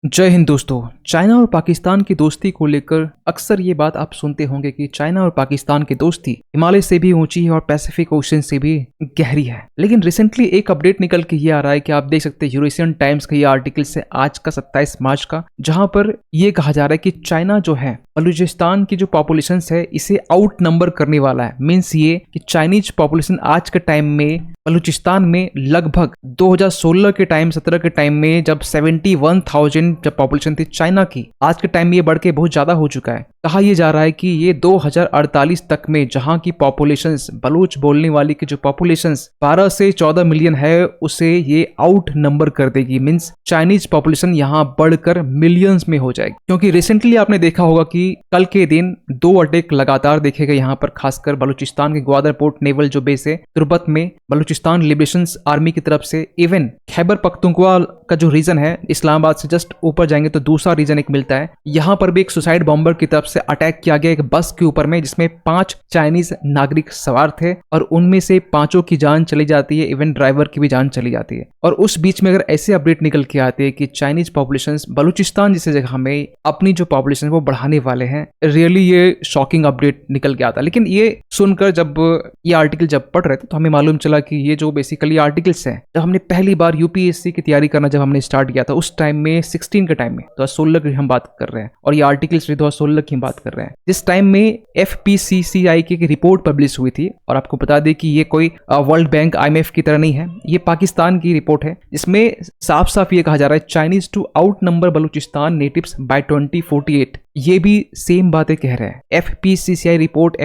जय हिंद दोस्तों। चाइना और पाकिस्तान की दोस्ती को लेकर अक्सर ये बात आप सुनते होंगे कि चाइना और पाकिस्तान की दोस्ती हिमालय से भी ऊंची है और पैसिफिक ओशन से भी गहरी है। लेकिन रिसेंटली एक अपडेट निकल के ये आ रहा है कि आप देख सकते हैं यूरेशियन टाइम्स का ये आर्टिकल है आज का 27 मार्च का, जहां पर ये कहा जा रहा है कि चाइना जो है बलूचिस्तान की जो पॉपुलेशन है इसे आउट नंबर करने वाला है। मीन्स ये कि चाइनीज पॉपुलेशन आज के टाइम में बलूचिस्तान में लगभग 2016 के टाइम 17 के टाइम में जब 71,000 जब पॉपुलेशन थी चाइना की, आज के टाइम में ये बढ़ के बहुत ज्यादा हो चुका है। कहा यह जा रहा है कि ये 2048 तक में जहां की पॉपुलेशन बलूच बोलने वाली की जो पॉपुलेशन 12 से 14 मिलियन है उसे ये आउट नंबर कर देगी। मीन्स चाइनीज पॉपुलेशन यहाँ बढ़कर मिलियंस में हो जाएगी। क्योंकि रिसेंटली आपने देखा होगा कि कल के दिन 2 अटैक लगातार देखे गए यहाँ पर, खासकर बलूचिस्तान के ग्वादर पोर्ट नेवल जो बेस है तुर्बत में बलूचिस्तान लिबरेशन आर्मी की तरफ से। इवन खैबर पख्तूनख्वा का जो रीजन है इस्लामाबाद से जस्ट ऊपर जाएंगे तो दूसरा रीजन एक मिलता है, यहाँ पर भी एक सुसाइड बॉम्बर की तरफ से अटैक किया गया एक बस के ऊपर में, जिसमें 5 चाइनीज नागरिक सवार थे और उनमें से 5 की जान चली जाती है, इवन ड्राइवर की भी जान चली जाती है। और उस बीच में अगर ऐसे अपडेट निकल के आते हैं कि चाइनीज पॉपुलेशन बलूचिस्तान जैसे जगह में अपनी जो पॉपुलेशन वो बढ़ाने वाले हैं, रियली ये शॉकिंग अपडेट निकल के आता। लेकिन ये सुनकर जब ये आर्टिकल जब पढ़ रहे थे तो हमें मालूम चला कि ये जो बेसिकली आर्टिकल्स हैं, जब हमने पहली बार यूपीएससी की तैयारी करना जब हमने स्टार्ट किया था उस टाइम में 16 के टाइम में 2016 की हम बात कर रहे हैं और ये आर्टिकल्स 2016 की बात कर रहे हैं, जिस टाइम में एफपीसीसीआई की रिपोर्ट पब्लिश हुई थी। और आपको बता दें कि ये कोई वर्ल्ड बैंक आईएमएफ की तरह नहीं है, ये पाकिस्तान की रिपोर्ट है, जिसमें साफ साफ ये कहा जा रहा है Chinese to outnumber Balochistan natives by 2048। ये भी सेम बातें कह रहे हैं। एफपीसीसीआई रिपोर्ट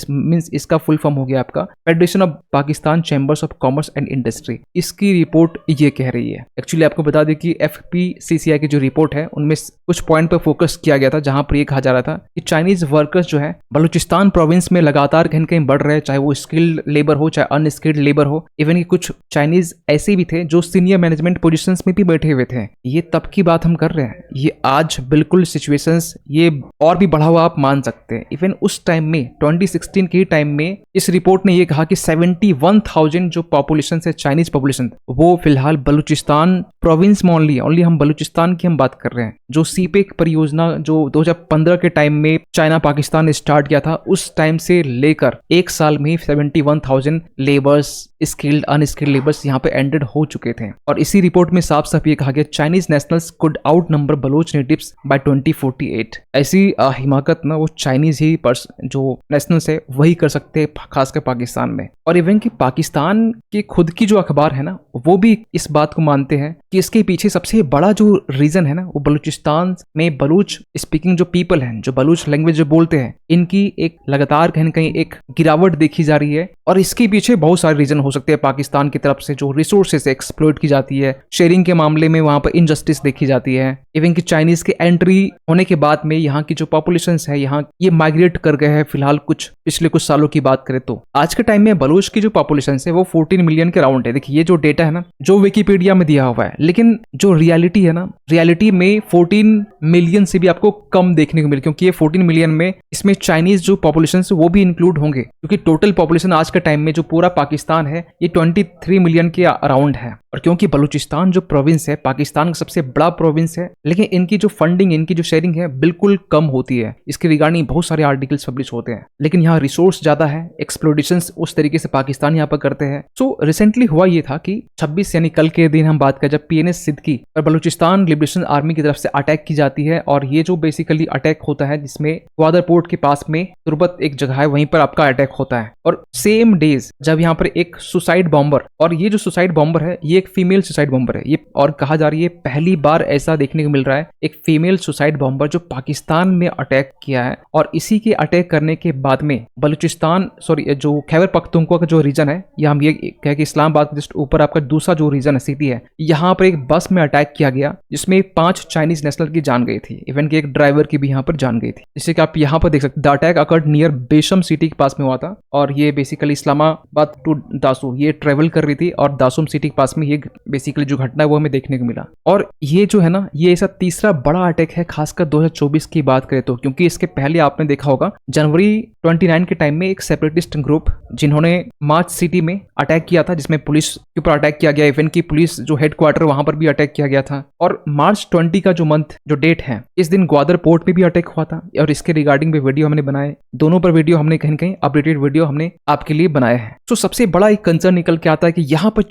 मींस इसका फुल फॉर्म हो गया आपका federation of Pakistan chambers of commerce and industry. इसकी रिपोर्ट ये कह रही है। एक्चुअली आपको बता दें कि एफपीसीसीआई की जो रिपोर्ट है उनमें कुछ पॉइंट पर फोकस किया गया था, जहां पर यह कहा जा रहा था कि चाइनीज वर्कर्स जो है बलूचिस्तान प्रोविंस में लगातार कहीं कहीं बढ़ रहे हैं, चाहे वो स्किल्ड लेबर हो चाहे अनस्किल्ड लेबर हो। इवन कि कुछ चाइनीज ऐसे भी थे जो सीनियर मैनेजमेंट पोजिशन में भी बैठे हुए थे। ये तब की बात हम कर रहे हैं, ये आज बिल्कुल सिचुएशंस ये और भी बढ़ा हुआ आप मान सकते हैं। इवन उस टाइम में 2016 के टाइम में इस रिपोर्ट ने ये कहा कि 71,000 जो पॉपुलेशन है चाइनीज पॉपुलेशन वो फिलहाल बलूचिस्तान प्रोविंस में ओनली हम बलूचिस्तान की हम बात कर रहे हैं। जो सीपेक परियोजना जो 2015 के टाइम में चाइना पाकिस्तान ने स्टार्ट किया था उस टाइम से लेकर एक साल में 71,000 लेबर्स स्किल्ड अनस्किल्ड लेबर्स यहाँ पे एंडेड हो चुके थे। और इसी रिपोर्ट में साफ साफ ये कहा गया Chinese nationals could outnumber Baloch natives by 2048। ऐसी हिमाकत ना वो चाइनीज ही जो नेशनल्स है वही कर सकते हैं, खासकर पाकिस्तान में। और इवन कि पाकिस्तान की खुद की जो अखबार है ना वो भी इस बात को मानते हैं कि इसके पीछे सबसे बड़ा जो रीजन है ना वो बलूचिस्तान में बलूच स्पीकिंग जो पीपल हैं, जो बलूच लैंग्वेज जो बोलते हैं, इनकी एक लगातार कहीं न कहीं एक गिरावट देखी जा रही है। और इसके पीछे बहुत सारे रीजन हो सकते हैं। पाकिस्तान की तरफ से जो रिसोर्सेस एक्सप्लॉइट की जाती है, शेयरिंग के मामले में वहां पर इनजस्टिस देखी जाती है। इवन कि चाइनीज के एंट्री होने के बाद में यहाँ की जो पॉपुलेशन है यहाँ ये माइग्रेट कर गए हैं। फिलहाल पिछले कुछ सालों की बात करें तो आज के टाइम में बलूच की जो पॉपुलेशन है वो 14 मिलियन के राउंड है। देखिए ये जो डेटा है ना जो विकिपीडिया में दिया हुआ है, लेकिन जो रियलिटी है ना रियलिटी में 14 मिलियन से भी आपको कम देखने को मिले, क्योंकि ये 14 मिलियन में इसमें चाइनीज जो पॉपुलेशन है वो भी इंक्लूड होंगे, क्योंकि टोटल पॉपुलेशन आज के टाइम में जो पूरा पाकिस्तान है ये 23 मिलियन के अराउंड है। और क्योंकि बलूचिस्तान जो प्रोविंस है पाकिस्तान का सबसे बड़ा प्रोविंस है, लेकिन इनकी जो फंडिंग इनकी जो शेयरिंग है बिल्कुल कम होती है। इसके रिगार्डिंग बहुत सारे आर्टिकल्स पब्लिश होते हैं, लेकिन यहाँ रिसोर्स ज्यादा है, एक्सप्लोरेशंस उस तरीके से पाकिस्तान यहाँ पर करते हैं। सो रिसेंटली हुआ ये था कि 26 यानी कल के दिन हम बात करें जब पीएनएस सिद्दीकी और बलूचिस्तान लिबरेशन आर्मी की तरफ से अटैक की जाती है। और ये जो बेसिकली अटैक होता है जिसमें ग्वादर पोर्ट के पास में तुर्बत एक जगह है वहीं पर आपका अटैक होता है। और सेम डेज जब यहाँ पर एक सुसाइड बॉम्बर, और ये जो सुसाइड बॉम्बर है ये एक फीमेल सुसाइड बॉम्बर है ये, और कहा जा रही है पहली बार ऐसा देखने को मिल रहा है एक फीमेल सुसाइड बॉम्बर जो पाकिस्तान में अटैक किया है। और इसी के अटैक करने के बाद में बलूचिस्तान जो खैबर पख्तूनख्वा का जो रीजन है, या हम ये कह कि इस्लामाबाद के जस्ट ऊपर आपका दूसरा जो रीजन है सिटी है, यहाँ पर एक बस में अटैक किया गया जिसमें 5 चाइनीज नेशनल की जान गई थी। इवन कि एक ड्राइवर की भी यहाँ पर जान गई थी, जिससे कि आप यहाँ पर देख सकते। The attack occurred near Besham city के पास में हुआ था और ये बेसिकली इस्लामाबाद टू दासूर ये ट्रेवल कर रही थी और दासूम सिटी के पास में ये बेसिकली जो घटना है वो हमें देखने को मिला। और ये जो है ना ये ऐसा तीसरा बड़ा अटैक है खासकर 2024 की बात करें तो, क्योंकि इसके पहले आपने देखा होगा जनवरी 29 के टाइम में एक सेपरेटिस्ट ग्रुप जिन्होंने मार्च सिटी में अटैक किया था जिसमें पुलिस के ऊपर अटैक किया गया। इवन की पुलिस जो हेडक्वार्टर वहां पर भी अटैक किया गया था। और मार्च 20 का जो मंथ जो डेट है, इस दिन ग्वादर पोर्ट पे भी अटैक हुआ था और इसके रिगार्डिंग भी वीडियो हमने बनाए। दोनों पर वीडियो हमने कहीं कहीं अपडेटेड वीडियो हमने आपके लिए बनाया है। तो सबसे बड़ा एक कंसर्न निकल के आता है कि यहाँ पर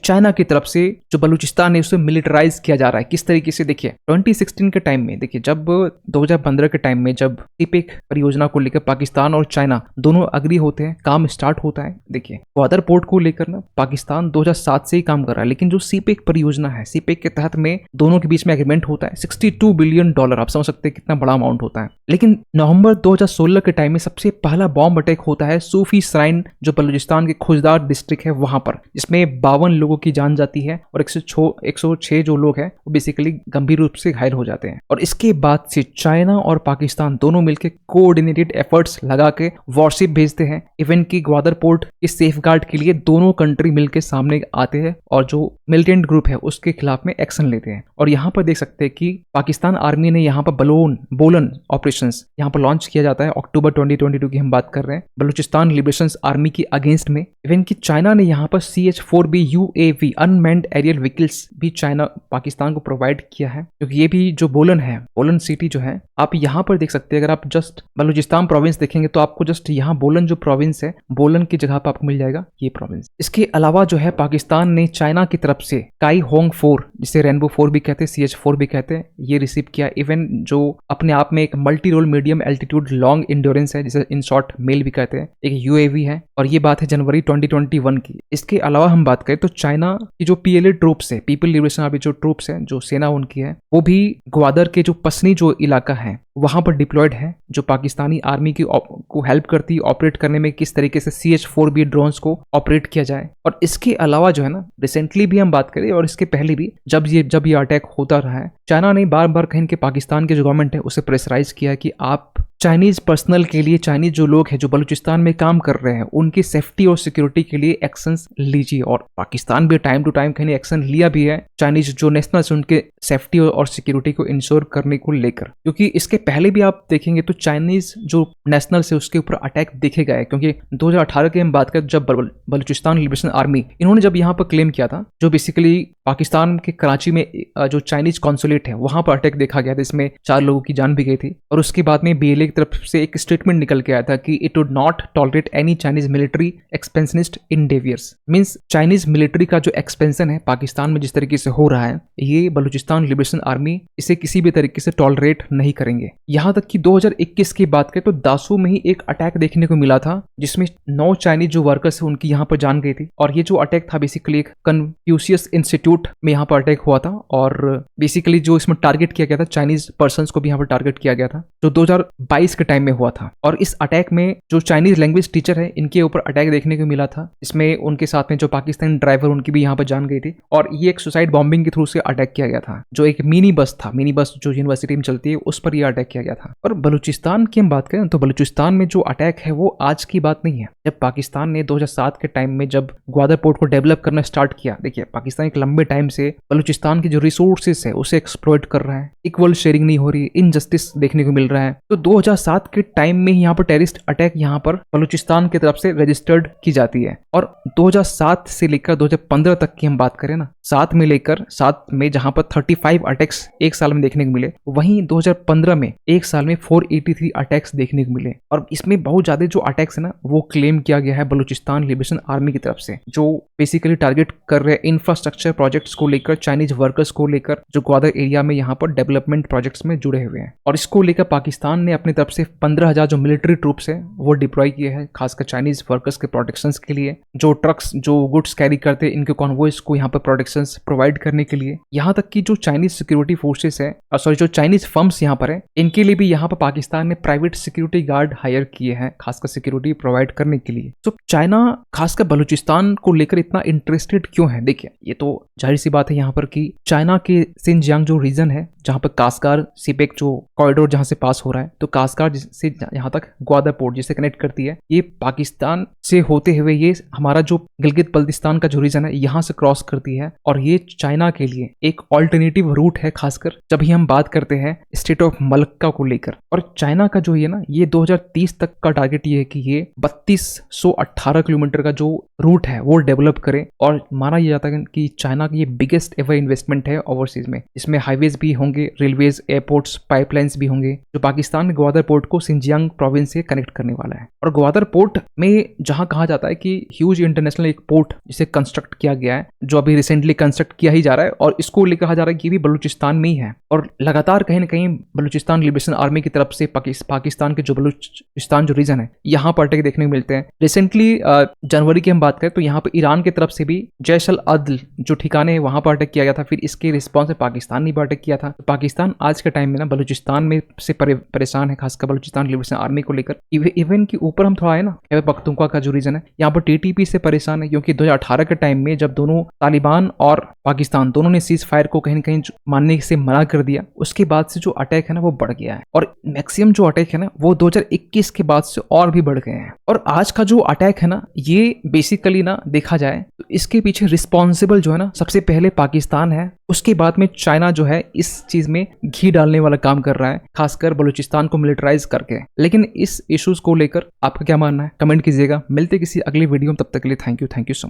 चाइना की तरफ से जो बलूचिस्तान है उसे मिलिटराइज किया जा रहा है। किस तरीके से, देखिए 2016 के टाइम में, देखिए जब 2015 के टाइम में जब सीपेक परियोजना को लेकर पाकिस्तान और चाइना दोनों अग्री होते हैं, काम स्टार्ट होता है। देखिए ग्वादर पोर्ट को लेकर ना पाकिस्तान 2007 से ही काम कर रहा है, लेकिन जो सीपेक परियोजना है, सीपेक के तहत में दोनों के बीच में एग्रीमेंट होता है। $62 बिलियन, आप समझ सकते हैं कितना बड़ा अमाउंट होता है। लेकिन नवंबर 2016 के टाइम में सबसे पहला बॉम्ब अटैक होता है सूफी श्राइन, जो बलूचिस्तान के खुजदार डिस्ट्रिक्ट है वहां पर, जिसमें 52 लोगों की जान जाती है और 106 जो लोग हैं वो बेसिकली गंभीर रूप से घायल हो जाते हैं। और इसके बाद से चाइना और पाकिस्तान दोनों मिलकर कोऑर्डिनेटेड एफर्ट्स लगा के वॉरशिप भेजते हैं। इवन की ग्वादर पोर्ट के सेफगार्ड के लिए दोनों कंट्री मिलकर सामने आते हैं और जो मिलिटेंट ग्रुप है उसके खिलाफ में एक्शन लेते हैं। और यहाँ पर देख सकते हैं कि पाकिस्तान आर्मी ने यहाँ पर बोलन ऑपरेशंस यहाँ पर लॉन्च किया जाता है। अक्टूबर 2022 की हम बात कर रहे हैं, बलूचिस्तान लिबरेशन आर्मी की अगेंस्ट में। इवन की चाइना ने यहाँ पर CH-4B UAV unmanned aerial vehicles भी चाइना पाकिस्तान को प्रोवाइड किया है, क्योंकि ये भी जो बोलन सिटी जो है, आप यहाँ पर देख सकते हैं। अगर आप जस्ट बलूचिस्तान प्रोविंस देखेंगे तो आपको जस्ट यहाँ बोलन जो प्रोविंस है, बोलन की जगह पर आपको मिल जाएगा ये प्रोविंस। इसके अलावा जो है पाकिस्तान ने चाइना की तरफ से काई होंग 4, जिसे रेनबो 4 भी कहते हैं, CH-4 भी कहते हैं, ये रिसीव किया। इवन जो अपने आप में एक multi role medium altitude long endurance है, जिसे इन शॉर्ट मेल भी कहते हैं, एक UAV है। और ये बात है जनवरी 2021 की। इसके अलावा हम बात करें तो चाइना की जो PLA ट्रूप्स है, पीपल लिबरेशन आर्मी जो ट्रूप्स है, जो सेना उनकी है, वो भी ग्वादर के जो पसनी जो इलाका है वहां पर डिप्लॉयड है, जो पाकिस्तानी आर्मी की को हेल्प करती है ऑपरेट करने में, किस तरीके से CH-4B ड्रोन्स को ऑपरेट किया जाए। और इसके अलावा जो है ना, रिसेंटली भी हम बात करें और इसके पहले भी जब ये अटैक होता रहा है, चाइना ने बार बार कहीं के पाकिस्तान के जो गवर्नमेंट है उसे प्रेशराइज किया कि आप चाइनीज पर्सनल के लिए, चाइनीज जो लोग हैं जो बलूचिस्तान में काम कर रहे हैं, उनकी सेफ्टी और सिक्योरिटी के लिए एक्शंस लीजिए। और पाकिस्तान भी टाइम टू टाइम कहीं एक्शन लिया भी है चाइनीज जो नेशनल्स, उनके सेफ्टी और सिक्योरिटी को इंश्योर करने को लेकर। क्योंकि इसके पहले भी आप देखेंगे तो चाइनीज जो नेशनल्स है उसके ऊपर अटैक देखे गए, क्योंकि 2018 की हम बात करें जब बलूचिस्तान लिबरेशन आर्मी इन्होंने जब यहाँ पर क्लेम किया था, जो बेसिकली पाकिस्तान के कराची में जो चाइनीज कॉन्सुलेट है वहां पर अटैक देखा गया था, इसमें 4 लोगों की जान भी गई थी। और उसके बाद में BLA की तरफ से एक स्टेटमेंट निकल के आया था कि it would not tolerate any Chinese military expansionist endeavours. Means Chinese military का जो एक्सपेंशन है पाकिस्तान में जिस तरीके से हो रहा है, ये बलूचिस्तान लिबरेशन आर्मी इसे किसी भी तरीके से टॉलरेट नहीं करेंगे। यहां तक कि 2021 की बात करें तो दासू में ही एक अटैक देखने को मिला था, जिसमें 9 चाइनीज जो वर्कर्स है उनकी यहाँ पर जान गई थी। और ये जो अटैक था बेसिकली एक कन्फ्यूशियस इंस्टीट्यूट में यहाँ पर अटैक हुआ था, और बेसिकली जो इसमें टारगेट किया गया था चाइनीज पर्सन को भी यहाँ पर टारगेट किया गया था, जो 2022 के टाइम में हुआ था। और इस अटैक में जो चाइनीज लैंग्वेज टीचर है इनके ऊपर अटैक देखने को मिला था। इसमें उनके साथ में जो पाकिस्तानी ड्राइवर उनकी भी यहाँ पर जान गई थी। और ये एक सुसाइड बॉम्बिंग के थ्रू से अटैक किया गया था, जो एक मिनी बस था, मिनी बस जो यूनिवर्सिटी में चलती है उस पर यह अटैक किया गया था। और बलूचिस्तान की हम बात करें तो बलूचिस्तान में जो अटैक है वो आज की बात नहीं है। जब पाकिस्तान ने 2007 के टाइम में जब ग्वादर पोर्ट को डेवलप करना स्टार्ट किया, देखिए पाकिस्तान एक लंबे टाइम से बलूचिस्तान के जो रिसोर्सेस है उसे एक्सप्लॉइट कर रहा है, इक्वल शेयरिंग नहीं हो रही, इनजस्टिस देखने को मिल रहा है। तो 2007 के टाइम में यहाँ पर टेररिस्ट अटैक यहाँ पर बलूचिस्तान की तरफ से रजिस्टर्ड की जाती है। और 2007 से लेकर 2015 तक की हम बात करें ना, 7 में जहां पर 35 अटैक्स एक साल में देखने को मिले, वहीं 2015 में एक साल में 483 अटैक्स देखने को मिले। और इसमें बहुत ज्यादा जो अटैक्स है ना वो क्लेम किया गया है बलूचिस्तान लिबरेशन आर्मी की तरफ से, जो बेसिकली टारगेट कर रहे हैं इंफ्रास्ट्रक्चर प्रोजेक्ट्स को लेकर, चाइनीज वर्कर्स को लेकर, जो ग्वादर एरिया में यहाँ पर डेवलपमेंट प्रोजेक्ट्स में जुड़े हुए हैं। और इसको लेकर पाकिस्तान ने अपनी तरफ से 15,000 जो मिलिट्री ट्रूप्स है वो डिप्लॉय किए हैं, खासकर चाइनीज वर्कर्स के प्रोटेक्शन के लिए। जो ट्रक्स जो गुड्स कैरी करते हैं इनके कॉन्वॉयज को यहाँ पर प्रोटेक्शन प्रोवाइड करने के लिए। यहाँ तक कि जो चाइनीज सिक्योरिटी फोर्सेस है, जो चाइनीज फर्म्स यहाँ पर है, इनके लिए भी यहाँ पर पाकिस्तान ने प्राइवेट सिक्योरिटी गार्ड हायर किए हैं, खासकर सिक्योरिटी प्रोवाइड करने के लिए। तो चाइना खासकर बलूचिस्तान को लेकर इतना इंटरेस्टेड क्यों है? देखिए ये तो जाहिर सी बात है यहाँ पर कि चाइना के सिंजियांग जो रीजन है जहाँ पर कासगार सीपेक जो कॉरिडोर जहाँ से पास हो रहा है, तो कासगार से यहाँ तक ग्वादर पोर्ट जिसे कनेक्ट करती है, ये पाकिस्तान से होते हुए ये हमारा जो गिलगित बल्तिस्तान का जो रीजन है यहाँ से क्रॉस करती है और ये चाइना के लिए एक ऑल्टरनेटिव रूट है, खासकर जब भी हम बात करते हैं स्टेट ऑफ मलक्का को लेकर। और चाइना का जो ये ना, ये 2030 तक का टारगेट ये है कि ये 3218 किलोमीटर का जो रूट है वो डेवलप करे। और माना यह जाता है कि चाइना की ये बिगेस्ट एवर इन्वेस्टमेंट है ओवरसीज में। इसमें हाईवेज भी होंगे, रेलवेज, एयरपोर्ट्स, पाइपलाइंस भी होंगे, जो पाकिस्तान के ग्वादर पोर्ट को सिंजियांग प्रोविंस से कनेक्ट करने वाला है। और ग्वादर पोर्ट में जहां कहा जाता है कि ह्यूज इंटरनेशनल एक पोर्ट जिसे कंस्ट्रक्ट किया गया है, जो अभी रिसेंटली कंस्ट्रक्ट किया ही जा रहा है, और इसको लेकर कहा जा रहा है कि ये भी बलूचिस्तान में ही है। और लगातार कहीं ना कहीं बलूचिस्तान लिबरेशन आर्मी की तरफ से पाकिस्तान के जो बलूचिस्तान जो रीजन है यहाँ पर अटैक देखने को मिलते हैं। रिसेंटली जनवरी की हम बात करें तो यहाँ पर ईरान की तरफ से भी जैश अल अदल जो ठिकाने हैं वहां पर अटैक किया गया था। फिर इसके रिस्पॉन्स में पाकिस्तान ने भी अटैक किया था। तो पाकिस्तान आज के टाइम में ना बलूचिस्तान में से परेशान है, खासकर बलूचिस्तान लिबरेशन आर्मी को लेकर। इवन के ऊपर हम थोड़ा है ना, खैबर पख्तूनख्वा का जो रीजन है यहाँ पर टीटीपी से परेशान है, क्योंकि 2018 के टाइम में जब दोनों तालिबान और पाकिस्तान दोनों ने सीज फायर को कहीं ना कहीं मानने से मना कर दिया, उसके बाद से जो अटैक है ना वो बढ़ गया है। और मैक्सिमम जो अटैक है ना वो 2021 के बाद से और भी बढ़ गए हैं। और आज का जो अटैक है ना, ये बेसिकली ना देखा जाए तो इसके पीछे रिस्पॉन्सिबल जो है ना, सबसे पहले पाकिस्तान है, उसके बाद में चाइना जो है इस चीज में घी डालने वाला काम कर रहा है, खासकर बलूचिस्तान को मिलिटराइज करके। लेकिन इस इश्यूज को लेकर आपका क्या मानना है, कमेंट कीजिएगा। मिलते किसी अगली वीडियो में, तब तक के लिए थैंक यू सो मच।